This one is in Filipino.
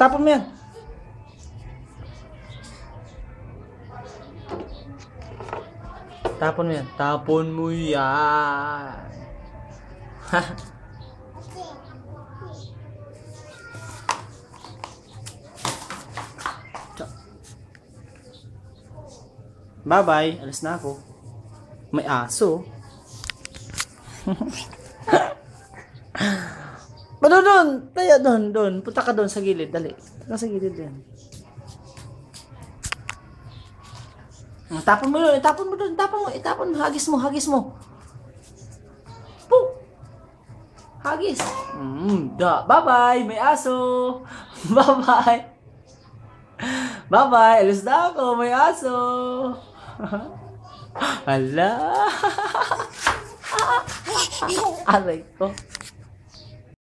Tapon mo yan. Tapon mo yan. Tapon mo yan. Bye-bye. Alis na ako. May aso. Doon. Tayo doon. Punta ka doon sa gilid. Dali. Punta sa gilid yan. Tapon mo doon. Itapon mo. Hagis mo. Poo! Hagis. Bye-bye. May aso. Bye-bye. Bye-bye. Alis na ako. May aso. Hala. Aray ko.